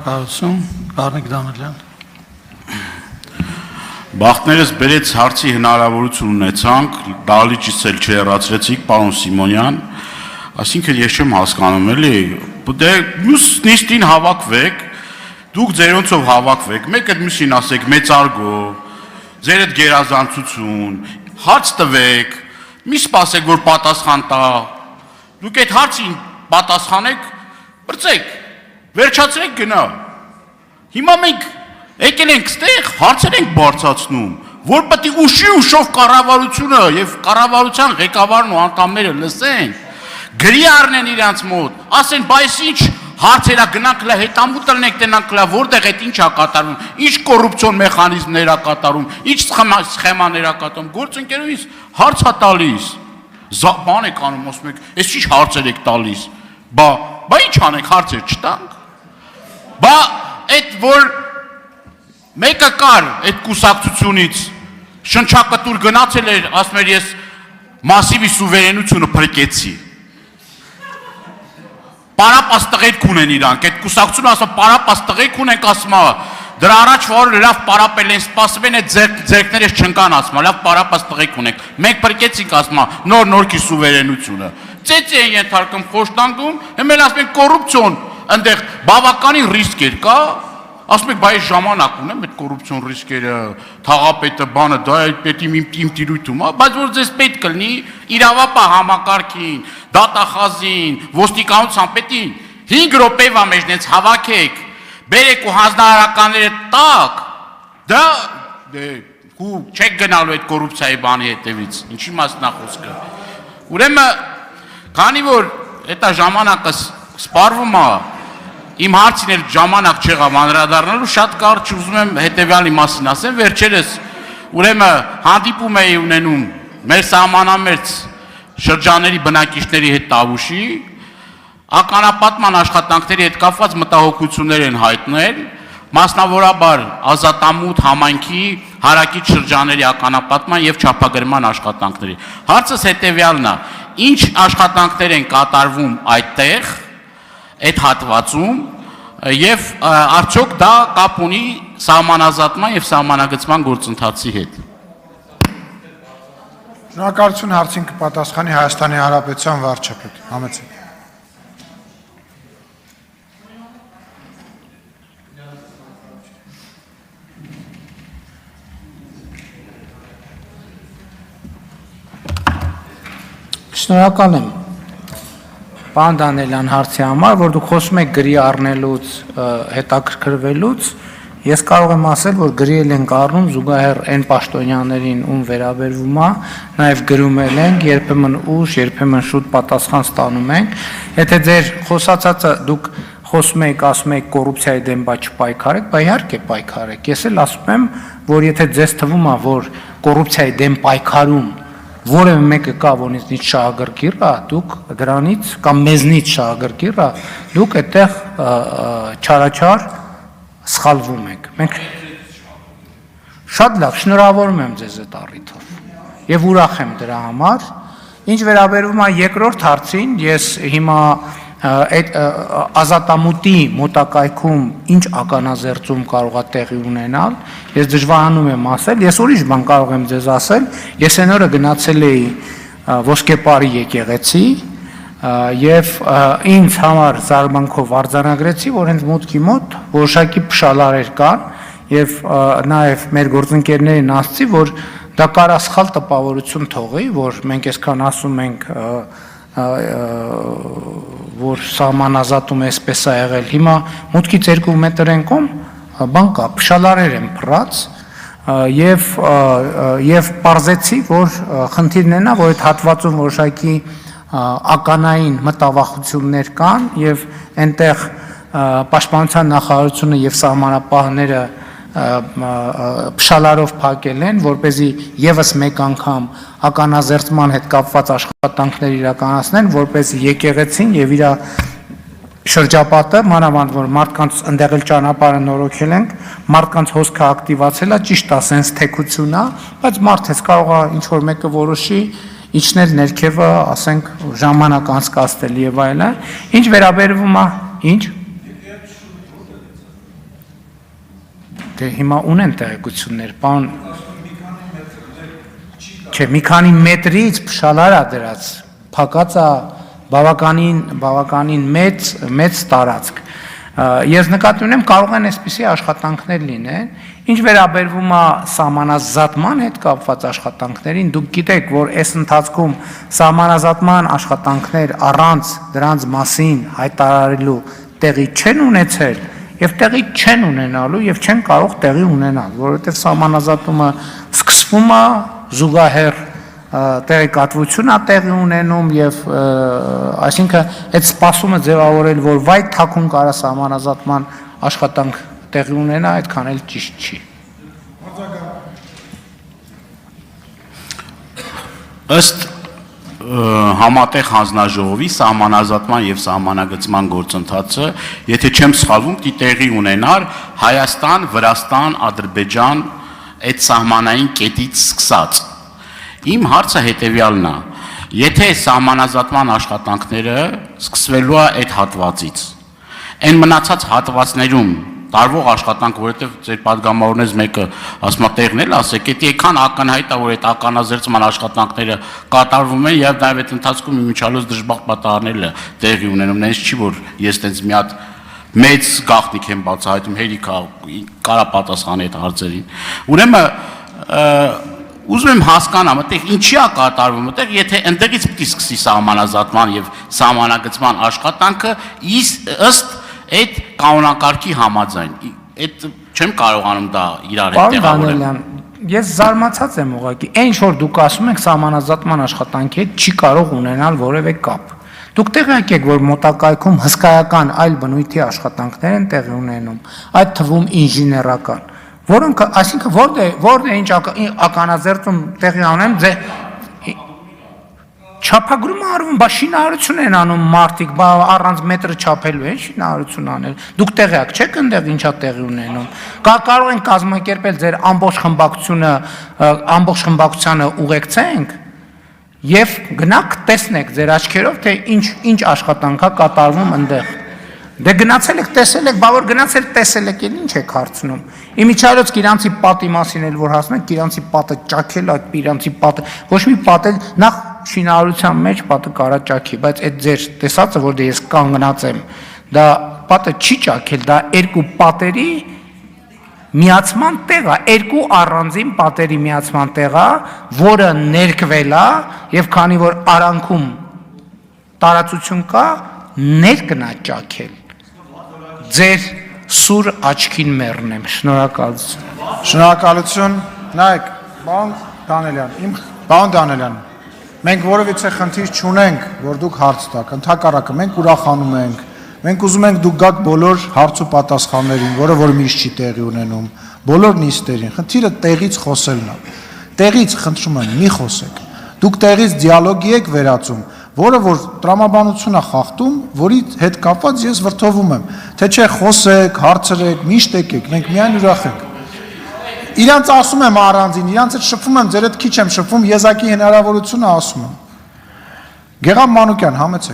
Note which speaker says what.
Speaker 1: Կարնիկ Դանելյան։
Speaker 2: Բախտներս բերեց հարցի հնարավորություն ունեցանք, դալիճից էլ չհեռացրեցիք, պարոն Սիմոնյան, այսինքն ես չեմ հասկանում էլի, դե մյուս նիստին հավաքվեք, դուք ձերոնցով հավաքվեք, մեկը մյուսին ասեք մեծարգո, ձեր այդ գերազանցություն, հարց տվեք, մի սպասեք, որ պատասխան տա, դուք այդ հարցին պատասխանեք, բրծեք, վերջացրեք գնա, հիմա մենք եկել ենք ստեղ, հարցեր ենք բարձացնում, որ պետք է ուշով կառավարությունը եւ կառավարության ղեկավարն ու անդամները լսեն, գրի առնեն իրանց մոտ, ասեն, բայց ինչ հարցերա գնանք լա հետամուտ տնենք տենանք լա, որտեղ այդ ինչ ա կատարվում, ինչ կոռուպցիոն մեխանիզմներ ա կատարում, ինչ սխեմաներ ա կատարում, գործընկերուհիս հարց ա տալիս, բան եք անում, ասում եք, այս ինչ հարցեր եք տալիս, բա ինչ անենք, հարցեր չտանք, բա այդ որ մեկը կար այդ կուսակցությունից շնչակտուր գնացել էր, ասում էր ես մասիվի սուվերենությունը փրկեցի, պարապաս տղեկ ունեն իրանք, այդ կուսակցությունը ասում պարապաս տղեկ ունենք ասում դրա առաջ որ լավ պարապել են, սպասում են այդ ձերքներս չնկան ասում լավ պարապաս տղեկ ունենք, մենք փրկեցինք ասում նորքի սուվերենությունը, ծեծի են ենթարկում խոշտանգում, հիմա ասում են կոռուպցիոն, այնտեղ բավականին ռիսկ էր կա, ասում եք բայ ժամանակ ունեմ այդ կոռուպցիոն ռիսկերը, թաղապետը բանը, դա պետք է իմ տիրույթում, բայց որ ձեզ պետք կլինի իրավապահ համակարգին, դատախազին, ոստիկանության պետին 5 րոպեվա մեջնից հավաքեք, բերեք ու հանձնարարականները տակ, դա ու չեք գնալու այդ կոռուպցիայի բանի հետևից, ինչի մասն է խոսքը։ Ուրեմն, քանի որ այդ ժամանակը սպառվում է, իմ հարցին էլ ժամանակ չեղավ անդրադառնալու, շատ կարճ ուզում եմ հետևյալի մասին ասեմ, վերջերս ուրեմն հանդիպում էի ունենում մեր սահմանամերձ շրջանների բնակիչների հետ Տավուշի, ականապատման աշխատանքների հետ կապված մտահոգություններ են հայտնել, մասնավորաբար ազատամուտ համայնքի հարակից շրջանների ականապատման եւ չափագրման աշխատանքների։ Հարցս հետևյալն է, ինչ աշխատանքներ են կատարվում այդտեղ, այդ հատվածում եւ արդյոք դա կապ ունի սահմանազատման եւ սահմանագծման գործընթացի հետ։
Speaker 1: Շնորհակալություն հարցին կպատասխանի Հայաստանի Հանրապետության վարչապետ Համեցեք։
Speaker 3: Շնորհակալ եմ Պարոն Դանելյան հարցի համար, որ դուք խոսում եք գրի առնելուց, հետաքրքրվելուց, ես կարող եմ ասել, որ գրի ենք առնում զուգահեռ այն պաշտոնյաներին, ում վերաբերվում է, նաև գրում ենք, երբեմն ուշ, երբեմն շուտ պատասխան ստանում ենք, եթե ձեր խոսածածը դուք խոսում եք, ասում եք կոռուպցիայի դեմ բա չպայքարեք, բա իհարկե պայքարեք, ես էլ ասում եմ, որ եթե ձեզ թվում է, որ կոռուպցիայի դեմ պայքարում որևէ մեկը կա, որից շահագրգիռ է, դուք դրանից կամ մեզնից շահագրգիռ է, դուք այդտեղ չարաչար սխալվում եք։ Մենք շատ լավ, շնորհավորում եմ ձեզ այդ առիթով եւ ուրախ եմ դրա համար։ Ինչ վերաբերում է երկրորդ հարցին, ես հիմա այդ ազատամուտի մոտակայքում ինչ ականազերծում կարող է տեղի ունենալ, ես դժվարանում եմ ասել, ես ուրիշ բան կարող եմ ձեզ ասել, ես այն օրը գնացել էի Ոսկեպարի եկեղեցի եւ ինձ համար զարմանքով արձանագրեցի, որ հենց մուտքի մոտ որոշակի փշալարեր կան եւ նաեւ մեր գործընկերներին ասացի, որ դա կարա սխալ տպավորություն թողի, որ մենք այսքան ասում ենք որ սահմանազատում էսպես է եղել, հիմա մուտքից 2 մետր են կողմ, բան կա, փշալարեր են փռած եւ պարզեցի, որ խնդիրն է նա, որ այդ հատվածում որոշակի ականային մտավախություններ կան եւ այնտեղ պաշտպանության նախարարությունը եւ սահմանապահները փշալարով փակել են, որպեսզի եւս մեկ անգամ ականազերծման հետ կապված աշխատանքներ իրականացնեն, որպեսզի եկեղեցին եւ իր շրջապատը, մանավանդ որ մարդկանց ընդեղ էլ ճանապարհը նորոգել ենք, մարդկանց հոսքը ակտիվացել է, ճիշտ է, sense թեկություն է, բայց մարդ էս կարող է ինչ որ մեկը որոշի իջնել ներքևը, ասենք ժամանակ անցկացնել եւ այլն, ինչ վերաբերվում է, ինչ դե հիմա ունեն տեղեկություններ, բան չէ, մի քանի մետրից փշալարա դրած, փակած է բավականին մեծ տարածք։ Ես նկատի ունեմ կարող են այսպիսի աշխատանքներ լինեն, ինչ վերաբերվում է սահմանազատման հետ կապված աշխատանքներին, դուք գիտեք, որ այս ընթացքում սահմանազատման աշխատանքներ առանց դրանց մասին հայտարարելու տեղի չեն ունեցել եւ տեղի չեն ունենալու եւ չեն կարող տեղի ունենալ, որովհետեւ սահմանազատումը սկսվում է զուգահեռ տեղեկատվություն է տեղի ունենում եւ այսինքն այդ սպասումը ձևավորել, որ վայ թաքուն կարա սահմանազատման աշխատանք տեղի ունենա, այդքան էլ ճիշտ չի։
Speaker 2: Ըստ համատեղ հանձնաժողովի սահմանազատման եւ սահմանագծման գործընթացը, եթե չեմ սխալվում, պիտի տեղի ունենար Հայաստան, Վրաստան, Ադրբեջան այդ սահմանային կետից սկսած։ Իմ հարցը հետևյալն է. եթե սահմանազատման աշխատանքները սկսվելու է այդ հատվածից, այն մնացած հատվածներում տարվող աշխատանք, որովհետև ձեր падգամավորներից մեկը ասում է տեղն էլ ասեք, եթե այքան ակնհայտ է, որ այդ ականազերծման աշխատանքները կատարվում են եւ նաեւ այդ ընթացքում իմիջիալոց դժբախտ պատահարները տեղի ունենում, նենց չի որ ես տենց մի հատ մեծ գաղտնիք եմ բացահայտում, հերիք կարա պատասխանի այդ հարցերին։ Ուրեմն ուզում եմ հասկանամ, այդտեղ ինչի է կատարվում, այդտեղ եթե ընդդեղից պիտի սկսի սահմանազատման եւ սահմանագծման աշխատանքը ըստ այդ կանոնակարգի համաձայն, այդ չեմ կարողանում դա իրար հետ տեղավորել։
Speaker 3: Ես զարմացած եմ ուղղակի, այն ինչ որ դուք ասում եք սահմանազատման աշխատանքի հետ չի կարող ունենալ որևէ կապ։ Դուք տեղյակ եք, որ մոտակայքում հսկայական այլ բնույթի աշխատանքներ են տեղի ունենում, այդ թվում ինժեներական, որոնք, այսինքն որտե ինչ ականազերծում տեղի ունեն, չափագրում արվում, բա շինարարություն են անում մարդիկ, բա առանց մետրը չափելու են շինարարություն անել։ Դուք տեղյակ չեք այնտեղ ինչա տեղի ունենում։ Կարող են կազմակերպել ձեր ամբողջ խմբակցությանը ուղեկցենք եւ գնաք տեսնեք ձեր աչքերով, թե ինչ աշխատանք է կատարվում այնտեղ։ Դե գնացել եք, տեսել եք, բա որ գնացել տեսել եք, ինչ եք հարցնում։ Իմիջիալոց իրանցի պատի մասին էլ որ հասնենք, իրանցի պատը ճաքել, այդ իրանցի պատը, ոչ մի պատ էլ նախ շինարարության մեջ պատը կարա ճաքի, բայց այդ ձեր տեսածը, որ դե ես կանգնած եմ, դա պատը չի ճաքել, դա երկու պատերի միացման տեղ է, երկու առանձին պատերի միացման տեղ է, որը ներկվել է եւ քանի որ արանքում տարածություն կա, ներկնա ճաքել։ Ձեր սուր աչքին մեռնեմ, շնորհակալություն։
Speaker 1: Շնորհակալություն, նայեք, պարոն Դանելյան, մենք որևիցե խնդիր չունենք, որ դուք հարց տաք, ընդհակառակը մենք ուրախանում ենք, մենք ուզում ենք դուք գաք բոլոր հարց ու պատասխաններին, որը որ միշտ չի տեղի ունենում, բոլոր նիստերին, խնդիրը տեղից խոսելն է, տեղից խնդրում եմ մի խոսեք, դուք տեղից դիալոգի եք վերածում, որը որ տրամաբանություն է խախտում, որի հետ կապված ես վրդովում եմ, թե չէ խոսեք, հարցրեք, միշտ եկեք, մենք միայն ուրախ ենք։ Իրանց ասում եմ առանձին, իրանց հետ շփվում եմ, ձեր հետ քիչ եմ շփվում, եզակի հնարավորությունը ասում եմ։ Գեղամ Մանուկյան, համեցեք։